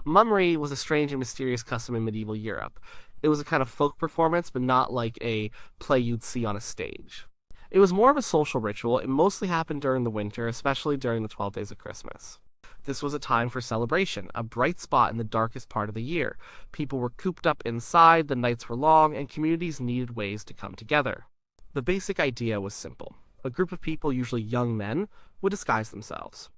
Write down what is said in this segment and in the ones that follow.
Mummery was a strange and mysterious custom in medieval Europe. It was a kind of folk performance, but not like a play you'd see on a stage. It was more of a social ritual. It mostly happened during the winter, especially during the 12 days of Christmas. This was a time for celebration, a bright spot in the darkest part of the year. People were cooped up inside, the nights were long, and communities needed ways to come together. The basic idea was simple. A group of people, usually young men, would disguise themselves.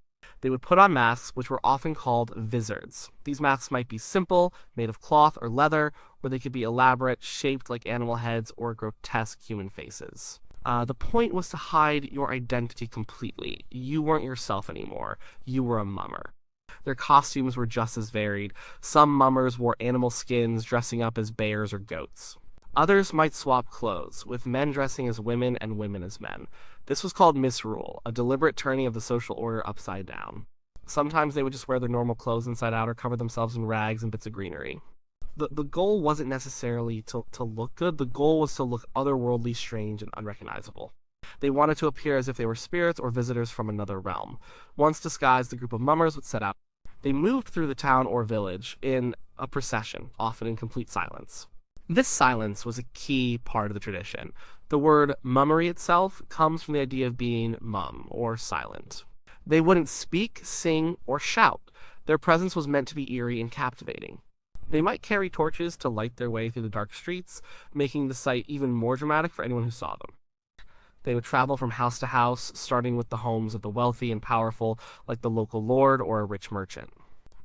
They would put on masks, which were often called vizards. These masks might be simple, made of cloth or leather, or they could be elaborate, shaped like animal heads or grotesque human faces. The point was to hide your identity completely. You weren't yourself anymore. You were a mummer. Their costumes were just as varied. Some mummers wore animal skins, dressing up as bears or goats. Others might swap clothes, with men dressing as women and women as men. This was called misrule, a deliberate turning of the social order upside down. Sometimes they would just wear their normal clothes inside out or cover themselves in rags and bits of greenery. The goal wasn't necessarily to look good. The goal was to look otherworldly, strange, and unrecognizable. They wanted to appear as if they were spirits or visitors from another realm. Once disguised, the group of mummers would set out. They moved through the town or village in a procession, often in complete silence. This silence was a key part of the tradition. The word mummery itself comes from the idea of being mum, or silent. They wouldn't speak, sing, or shout. Their presence was meant to be eerie and captivating. They might carry torches to light their way through the dark streets, making the sight even more dramatic for anyone who saw them. They would travel from house to house, starting with the homes of the wealthy and powerful, like the local lord or a rich merchant.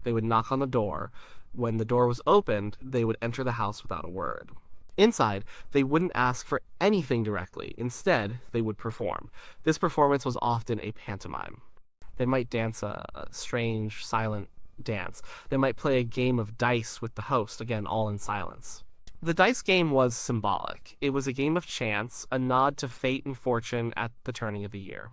They would knock on the door. When the door was opened, they would enter the house without a word. Inside, they wouldn't ask for anything directly. Instead, they would perform. This performance was often a pantomime. They might dance a strange, silent dance. They might play a game of dice with the host, again, all in silence. The dice game was symbolic. It was a game of chance, a nod to fate and fortune at the turning of the year.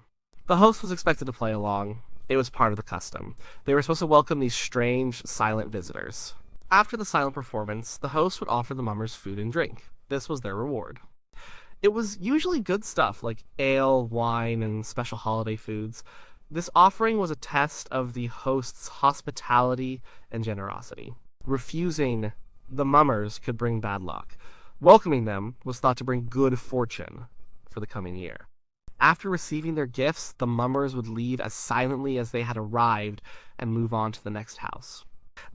The host was expected to play along. It was part of the custom. They were supposed to welcome these strange, silent visitors. After the silent performance, the host would offer the mummers food and drink. This was their reward. It was usually good stuff like ale, wine, and special holiday foods. This offering was a test of the host's hospitality and generosity. Refusing the mummers could bring bad luck. Welcoming them was thought to bring good fortune for the coming year. After receiving their gifts, the mummers would leave as silently as they had arrived and move on to the next house.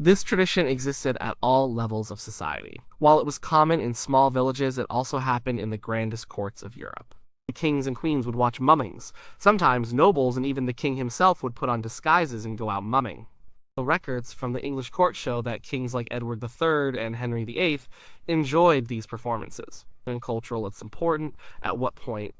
This tradition existed at all levels of society. While it was common in small villages, it also happened in the grandest courts of Europe. The kings and queens would watch mummings. Sometimes nobles and even the king himself would put on disguises and go out mumming. The records from the English court show that kings like Edward III and Henry VIII enjoyed these performances. In cultural, it's important at what point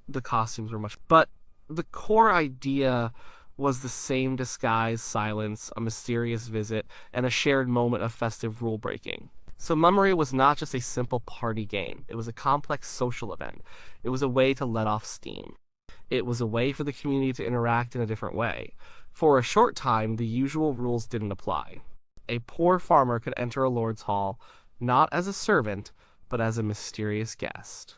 the costumes were much. But the core idea was the same: disguise, silence, a mysterious visit, and a shared moment of festive rule breaking. So Mummery was not just a simple party game. It was a complex social event. It was a way to let off steam. It was a way for the community to interact in a different way. For a short time, the usual rules didn't apply. A poor farmer could enter a lord's hall, not as a servant, but as a mysterious guest.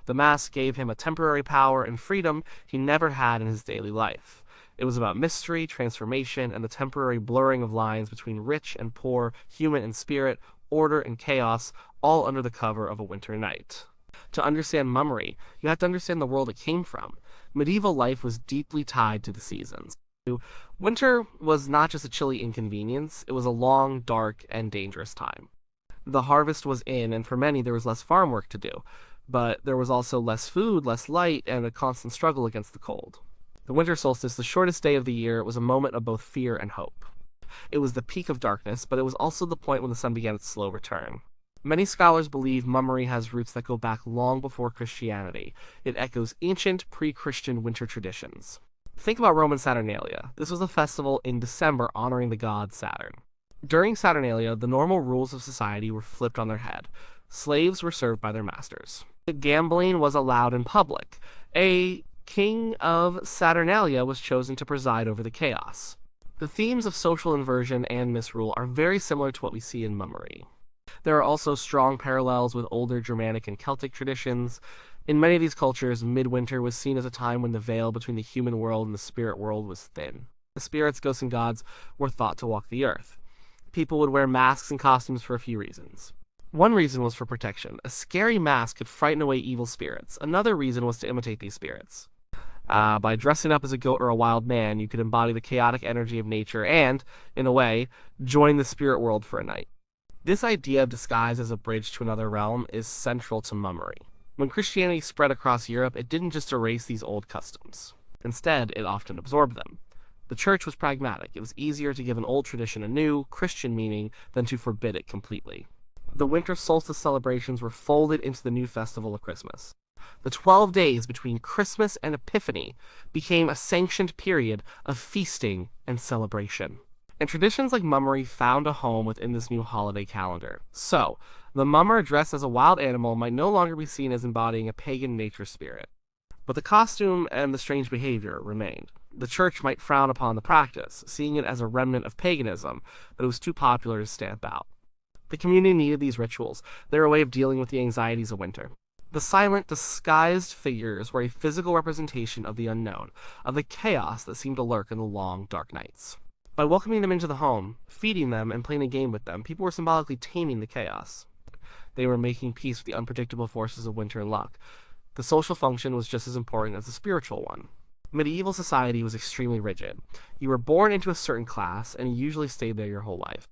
The mask gave him a temporary power and freedom he never had in his daily life. It was about mystery, transformation, and the temporary blurring of lines between rich and poor, human and spirit, order and chaos, all under the cover of a winter night. To understand Mummery, you have to understand the world it came from. Medieval life was deeply tied to the seasons. Winter was not just a chilly inconvenience, it was a long, dark, and dangerous time. The harvest was in, and for many there was less farm work to do, but there was also less food, less light, and a constant struggle against the cold. The winter solstice, the shortest day of the year, was a moment of both fear and hope. It was the peak of darkness, but it was also the point when the sun began its slow return. Many scholars believe Mummery has roots that go back long before Christianity. It echoes ancient, pre-Christian winter traditions. Think about Roman Saturnalia. This was a festival in December honoring the god Saturn. During Saturnalia, the normal rules of society were flipped on their head. Slaves were served by their masters. Gambling was allowed in public. A king of Saturnalia was chosen to preside over the chaos. The themes of social inversion and misrule are very similar to what we see in Mummery. There are also strong parallels with older Germanic and Celtic traditions. In many of these cultures, midwinter was seen as a time when the veil between the human world and the spirit world was thin. The spirits, ghosts, and gods were thought to walk the earth. People would wear masks and costumes for a few reasons. One reason was for protection. A scary mask could frighten away evil spirits. Another reason was to imitate these spirits. By dressing up as a goat or a wild man, you could embody the chaotic energy of nature and, in a way, join the spirit world for a night. This idea of disguise as a bridge to another realm is central to mummery. When Christianity spread across Europe, it didn't just erase these old customs. Instead, it often absorbed them. The church was pragmatic. It was easier to give an old tradition a new, Christian meaning than to forbid it completely. The winter solstice celebrations were folded into the new festival of Christmas. The 12 days between Christmas and Epiphany became a sanctioned period of feasting and celebration. And traditions like mummery found a home within this new holiday calendar. So, the mummer dressed as a wild animal might no longer be seen as embodying a pagan nature spirit. But the costume and the strange behavior remained. The church might frown upon the practice, seeing it as a remnant of paganism, but it was too popular to stamp out. The community needed these rituals. They were a way of dealing with the anxieties of winter. The silent, disguised figures were a physical representation of the unknown, of the chaos that seemed to lurk in the long, dark nights. By welcoming them into the home, feeding them, and playing a game with them, people were symbolically taming the chaos. They were making peace with the unpredictable forces of winter and luck. The social function was just as important as the spiritual one. Medieval society was extremely rigid. You were born into a certain class, and you usually stayed there your whole life.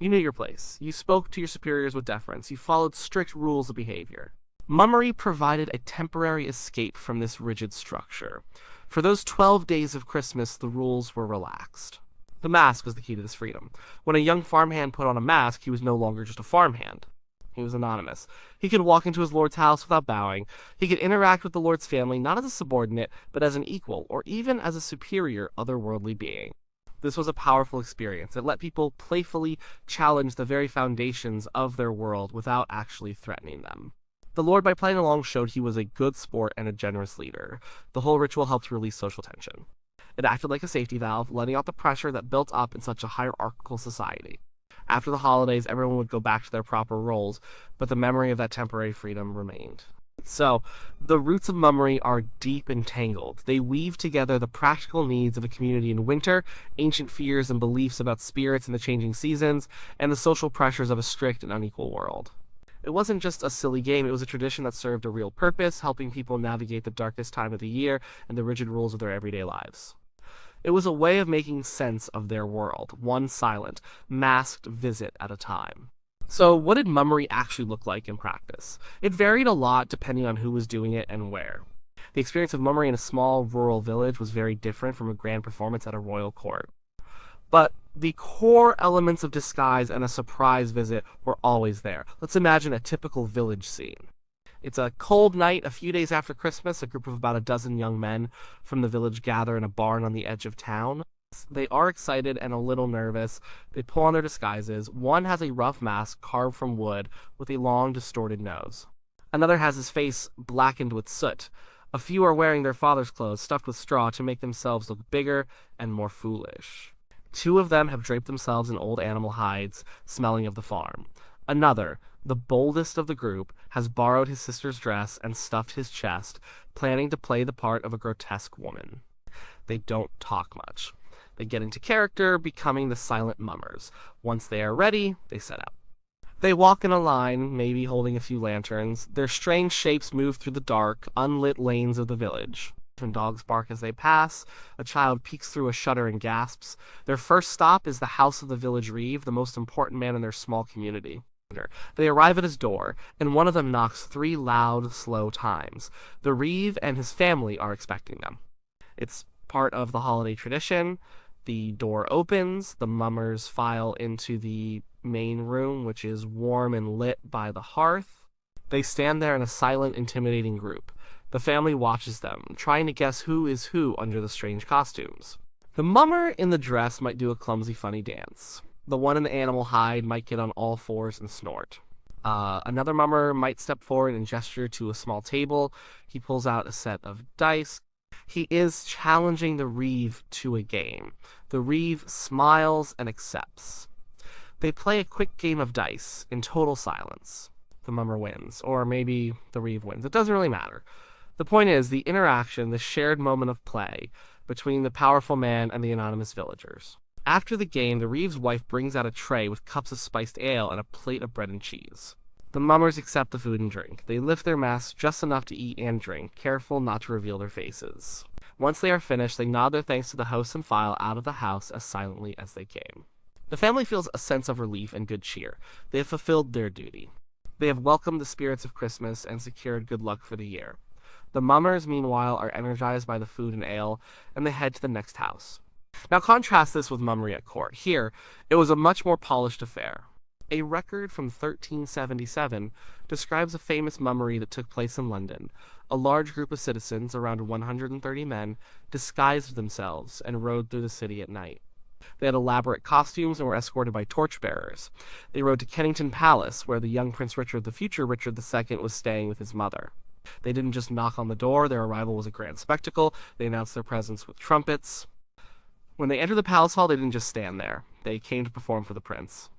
You knew your place. You spoke to your superiors with deference. You followed strict rules of behavior. Mummery provided a temporary escape from this rigid structure. For those 12 days of Christmas, the rules were relaxed. The mask was the key to this freedom. When a young farmhand put on a mask, he was no longer just a farmhand. He was anonymous. He could walk into his lord's house without bowing. He could interact with the lord's family not as a subordinate, but as an equal, or even as a superior, otherworldly being. This was a powerful experience. It let people playfully challenge the very foundations of their world without actually threatening them. The Lord, by playing along, showed he was a good sport and a generous leader. The whole ritual helped release social tension. It acted like a safety valve, letting out the pressure that built up in such a hierarchical society. After the holidays, everyone would go back to their proper roles, but the memory of that temporary freedom remained. So, the roots of mummery are deep and tangled. They weave together the practical needs of a community in winter, ancient fears and beliefs about spirits in the changing seasons, and the social pressures of a strict and unequal world. It wasn't just a silly game, it was a tradition that served a real purpose, helping people navigate the darkest time of the year and the rigid rules of their everyday lives. It was a way of making sense of their world, one silent, masked visit at a time. So, what did mummery actually look like in practice? It varied a lot depending on who was doing it and where. The experience of mummery in a small rural village was very different from a grand performance at a royal court. But the core elements of disguise and a surprise visit were always there. Let's imagine a typical village scene. It's a cold night a few days after Christmas. A group of about a dozen young men from the village gather in a barn on the edge of town. They are excited and a little nervous. They pull on their disguises. One has a rough mask carved from wood with a long, distorted nose. Another has his face blackened with soot. A few are wearing their father's clothes, stuffed with straw to make themselves look bigger and more foolish. Two of them have draped themselves in old animal hides, smelling of the farm. Another, the boldest of the group, has borrowed his sister's dress and stuffed his chest, planning to play the part of a grotesque woman. They don't talk much. They get into character, becoming the silent mummers. Once they are ready, they set out. They walk in a line, maybe holding a few lanterns. Their strange shapes move through the dark, unlit lanes of the village. When dogs bark as they pass, a child peeks through a shutter and gasps. Their first stop is the house of the village reeve, the most important man in their small community. They arrive at his door, and one of them knocks 3 loud, slow times. The reeve and his family are expecting them. It's part of the holiday tradition. The door opens, the mummers file into the main room, which is warm and lit by the hearth. They stand there in a silent, intimidating group. The family watches them, trying to guess who is who under the strange costumes. The mummer in the dress might do a clumsy, funny dance. The one in the animal hide might get on all fours and snort. Another mummer might step forward and gesture to a small table. He pulls out a set of dice. He is challenging the reeve to a game. The reeve smiles and accepts. They play a quick game of dice in total silence. The mummer wins, or maybe the reeve wins. It doesn't really matter. The point is the interaction, the shared moment of play between the powerful man and the anonymous villagers. After the game, the Reeves wife brings out a tray with cups of spiced ale and a plate of bread and cheese. The mummers accept the food and drink. They lift their masks just enough to eat and drink, careful not to reveal their faces. Once they are finished, they nod their thanks to the host and file out of the house as silently as they came. The family feels a sense of relief and good cheer. They have fulfilled their duty. They have welcomed the spirits of Christmas and secured good luck for the year. The mummers, meanwhile, are energized by the food and ale, and they head to the next house. Now contrast this with Mummery at court. Here, it was a much more polished affair. A record from 1377 describes a famous mummery that took place in London. A large group of citizens, around 130 men, disguised themselves and rode through the city at night. They had elaborate costumes and were escorted by torchbearers. They rode to Kennington Palace, where the young Prince Richard, the future Richard II, was staying with his mother. They didn't just knock on the door, their arrival was a grand spectacle. They announced their presence with trumpets. When they entered the palace hall, they didn't just stand there. They came to perform for the prince.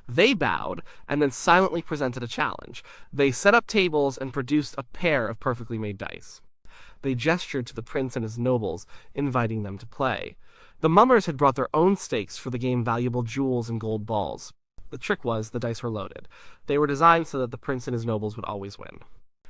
They bowed and then silently presented a challenge. They set up tables and produced a pair of perfectly made dice. They gestured to the prince and his nobles, inviting them to play. The mummers had brought their own stakes for the game, valuable jewels and gold balls. The trick was the dice were loaded. They were designed so that the prince and his nobles would always win.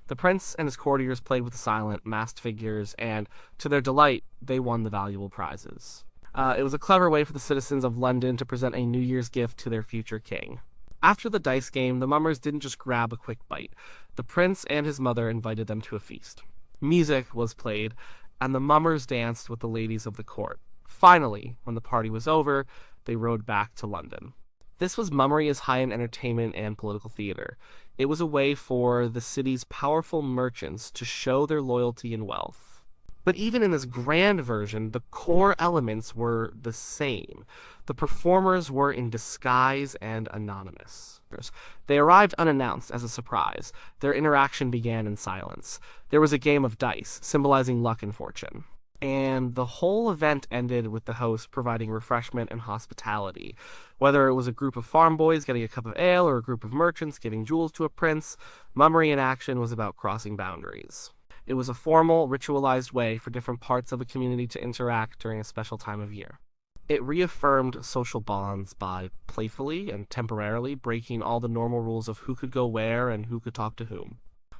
The prince and his courtiers played with the silent, masked figures, and, to their delight, they won the valuable prizes. It was a clever way for the citizens of London to present a New Year's gift to their future king. After the dice game, the mummers didn't just grab a quick bite. The prince and his mother invited them to a feast. Music was played, and the mummers danced with the ladies of the court. Finally, when the party was over, they rode back to London. This was Mummery as high-end entertainment and political theater. It was a way for the city's powerful merchants to show their loyalty and wealth. But even in this grand version, the core elements were the same. The performers were in disguise and anonymous. They arrived unannounced as a surprise. Their interaction began in silence. There was a game of dice, symbolizing luck and fortune. And the whole event ended with the host providing refreshment and hospitality. Whether it was a group of farm boys getting a cup of ale or a group of merchants giving jewels to a prince, Mummery in action was about crossing boundaries. It was a formal, ritualized way for different parts of a community to interact during a special time of year. It reaffirmed social bonds by playfully and temporarily breaking all the normal rules of who could go where and who could talk to whom.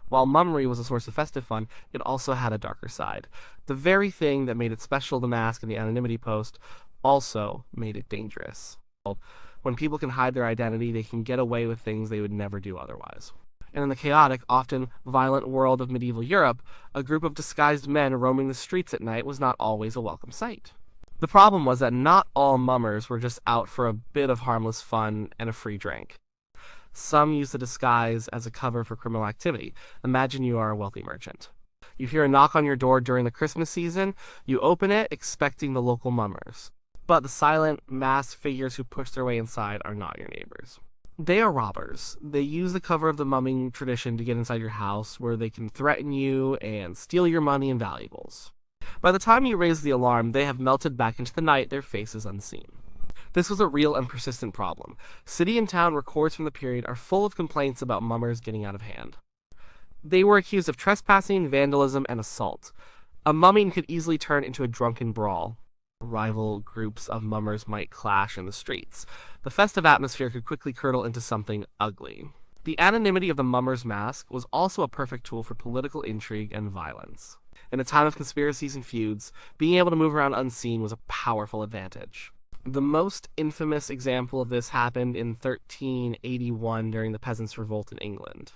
While Mummery was a source of festive fun, it also had a darker side. The very thing that made it special, the mask and the anonymity post, also made it dangerous. When people can hide their identity, they can get away with things they would never do otherwise. And in the chaotic, often violent world of medieval Europe, a group of disguised men roaming the streets at night was not always a welcome sight. The problem was that not all mummers were just out for a bit of harmless fun and a free drink. Some used the disguise as a cover for criminal activity. Imagine you are a wealthy merchant. You hear a knock on your door during the Christmas season, you open it expecting the local mummers. But the silent, masked figures who push their way inside are not your neighbors. They are robbers. They use the cover of the mumming tradition to get inside your house, where they can threaten you and steal your money and valuables. By the time you raise the alarm, they have melted back into the night, their faces unseen. This was a real and persistent problem. City and town records from the period are full of complaints about mummers getting out of hand. They were accused of trespassing, vandalism, and assault. A mumming could easily turn into a drunken brawl. Rival groups of mummers might clash in the streets. The festive atmosphere could quickly curdle into something ugly. The anonymity of the mummer's mask was also a perfect tool for political intrigue and violence. In a time of conspiracies and feuds, being able to move around unseen was a powerful advantage. The most infamous example of this happened in 1381 during the Peasants' Revolt in England.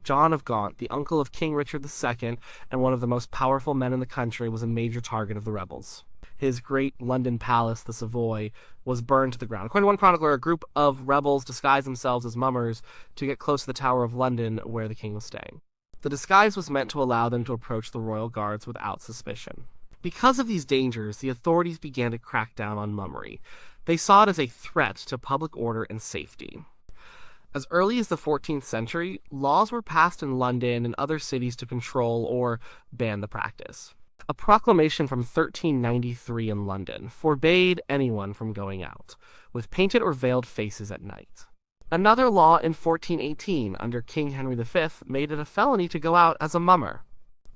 John of Gaunt, the uncle of King Richard II and one of the most powerful men in the country, was a major target of the rebels. His great London palace, the Savoy, was burned to the ground. According to one chronicler, a group of rebels disguised themselves as mummers to get close to the Tower of London where the king was staying. The disguise was meant to allow them to approach the royal guards without suspicion. Because of these dangers, the authorities began to crack down on mummery. They saw it as a threat to public order and safety. As early as the 14th century, laws were passed in London and other cities to control or ban the practice. A proclamation from 1393 in London forbade anyone from going out, with painted or veiled faces at night. Another law in 1418, under King Henry V, made it a felony to go out as a mummer.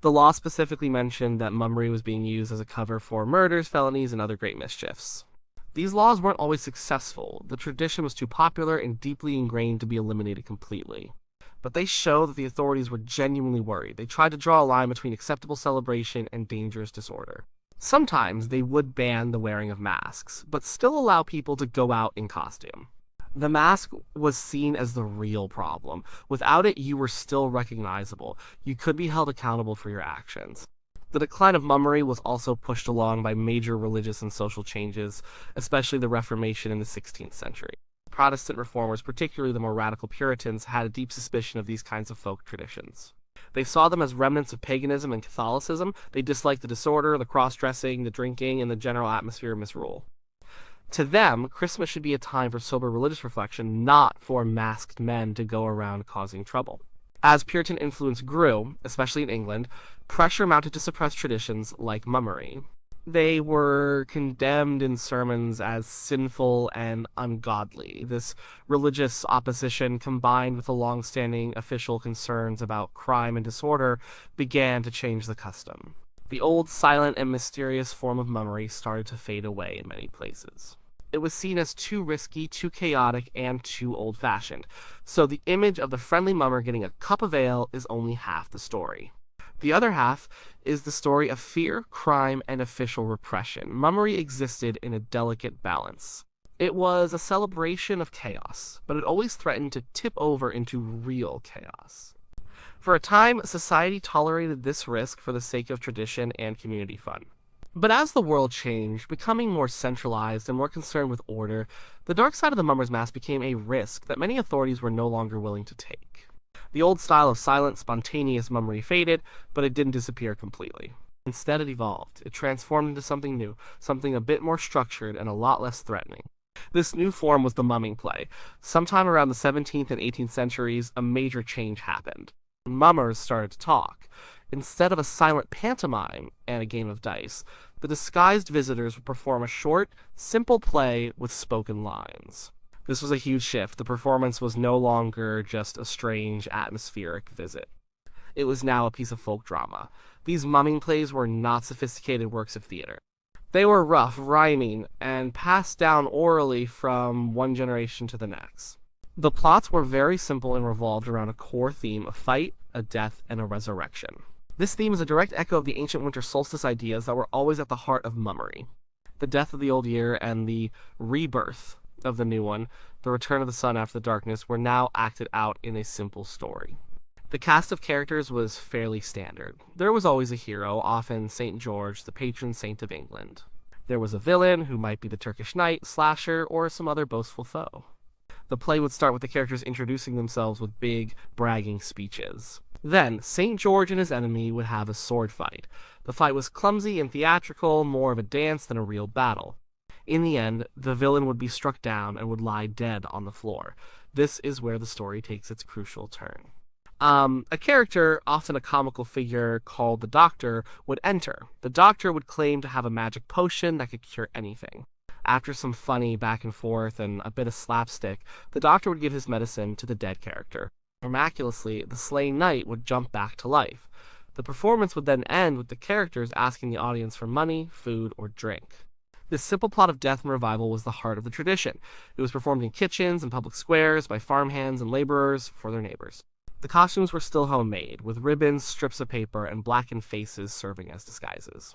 The law specifically mentioned that mummery was being used as a cover for murders, felonies, and other great mischiefs. These laws weren't always successful. The tradition was too popular and deeply ingrained to be eliminated completely. But they show that the authorities were genuinely worried. They tried to draw a line between acceptable celebration and dangerous disorder. Sometimes they would ban the wearing of masks, but still allow people to go out in costume. The mask was seen as the real problem. Without it, you were still recognizable. You could be held accountable for your actions. The decline of mummery was also pushed along by major religious and social changes, especially the Reformation in the 16th century. Protestant reformers, particularly the more radical Puritans, had a deep suspicion of these kinds of folk traditions. They saw them as remnants of paganism and Catholicism. They disliked the disorder, the cross-dressing, the drinking, and the general atmosphere of misrule. To them, Christmas should be a time for sober religious reflection, not for masked men to go around causing trouble. As Puritan influence grew, especially in England, pressure mounted to suppress traditions like mummery. They were condemned in sermons as sinful and ungodly. This religious opposition, combined with the long-standing official concerns about crime and disorder, began to change the custom. The old, silent, and mysterious form of mummery started to fade away in many places. It was seen as too risky, too chaotic, and too old-fashioned, so the image of the friendly mummer getting a cup of ale is only half the story. The other half is the story of fear, crime, and official repression. Mummery existed in a delicate balance. It was a celebration of chaos, but it always threatened to tip over into real chaos. For a time, society tolerated this risk for the sake of tradition and community fun. But as the world changed, becoming more centralized and more concerned with order, the dark side of the mummer's mask became a risk that many authorities were no longer willing to take. The old style of silent, spontaneous mummery faded, but it didn't disappear completely. Instead, it evolved. It transformed into something new, something a bit more structured and a lot less threatening. This new form was the mumming play. Sometime around the 17th and 18th centuries, a major change happened. Mummers started to talk. Instead of a silent pantomime and a game of dice, the disguised visitors would perform a short, simple play with spoken lines. This was a huge shift. The performance was no longer just a strange, atmospheric visit. It was now a piece of folk drama. These mumming plays were not sophisticated works of theater. They were rough, rhyming, and passed down orally from one generation to the next. The plots were very simple and revolved around a core theme: a fight, a death, and a resurrection. This theme is a direct echo of the ancient winter solstice ideas that were always at the heart of mummery. The death of the old year and the rebirth of the new one, the return of the sun after the darkness, were now acted out in a simple story. The cast of characters was fairly standard. There was always a hero, often St. George, the patron saint of England. There was a villain, who might be the Turkish knight, slasher, or some other boastful foe. The play would start with the characters introducing themselves with big, bragging speeches. Then, St. George and his enemy would have a sword fight. The fight was clumsy and theatrical, more of a dance than a real battle. In the end, the villain would be struck down and would lie dead on the floor. This is where the story takes its crucial turn. A character, often a comical figure called the Doctor, would enter. The Doctor would claim to have a magic potion that could cure anything. After some funny back and forth and a bit of slapstick, the Doctor would give his medicine to the dead character. Miraculously, the slain knight would jump back to life. The performance would then end with the characters asking the audience for money, food, or drink. This simple plot of death and revival was the heart of the tradition. It was performed in kitchens and public squares by farmhands and laborers for their neighbors. The costumes were still homemade, with ribbons, strips of paper, and blackened faces serving as disguises.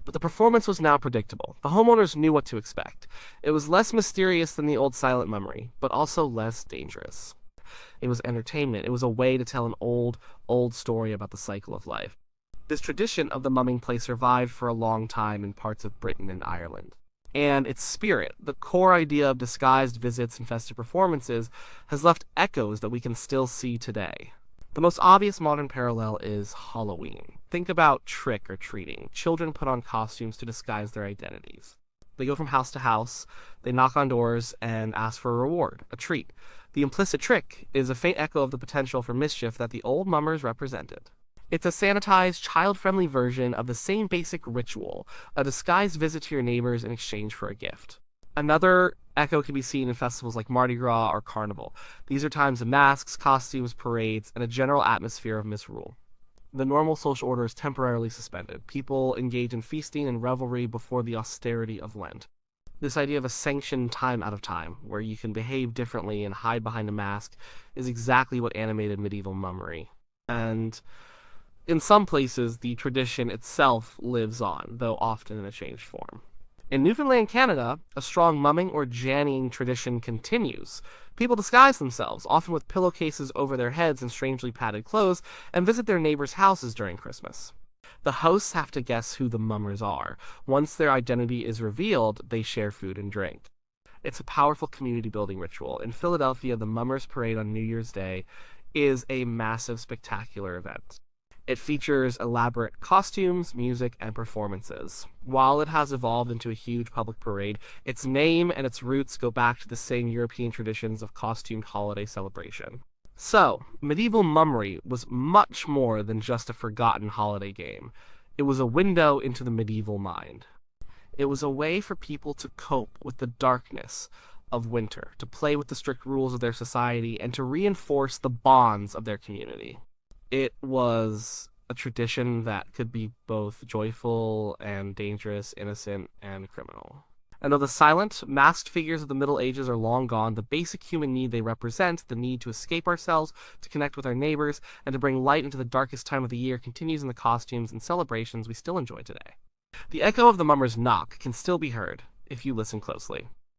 But the performance was now predictable. The homeowners knew what to expect. It was less mysterious than the old silent mummery, but also less dangerous. It was entertainment. It was a way to tell an old story about the cycle of life. This tradition of the mumming play survived for a long time in parts of Britain and Ireland. And its spirit, the core idea of disguised visits and festive performances, has left echoes that we can still see today. The most obvious modern parallel is Halloween. Think about trick-or-treating. Children put on costumes to disguise their identities. They go from house to house, they knock on doors, and ask for a reward, a treat. The implicit trick is a faint echo of the potential for mischief that the old mummers represented. It's a sanitized, child-friendly version of the same basic ritual, a disguised visit to your neighbors in exchange for a gift. Another echo can be seen in festivals like Mardi Gras or Carnival. These are times of masks, costumes, parades, and a general atmosphere of misrule. The normal social order is temporarily suspended. People engage in feasting and revelry before the austerity of Lent. This idea of a sanctioned time out of time, where you can behave differently and hide behind a mask, is exactly what animated medieval mummery. And in some places, the tradition itself lives on, though often in a changed form. In Newfoundland, Canada, a strong mumming or jannying tradition continues. People disguise themselves, often with pillowcases over their heads and strangely padded clothes, and visit their neighbors' houses during Christmas. The hosts have to guess who the mummers are. Once their identity is revealed, they share food and drink. It's a powerful community building ritual. In Philadelphia, the Mummers Parade on New Year's Day is a massive, spectacular event. It features elaborate costumes, music, and performances. While it has evolved into a huge public parade, its name and its roots go back to the same European traditions of costumed holiday celebration. So, medieval mummery was much more than just a forgotten holiday game. It was a window into the medieval mind. It was a way for people to cope with the darkness of winter, to play with the strict rules of their society, and to reinforce the bonds of their community. It was a tradition that could be both joyful and dangerous, innocent and criminal. And though the silent, masked figures of the Middle Ages are long gone, the basic human need they represent, the need to escape ourselves, to connect with our neighbors, and to bring light into the darkest time of the year, continues in the costumes and celebrations we still enjoy today. The echo of the mummer's knock can still be heard if you listen closely.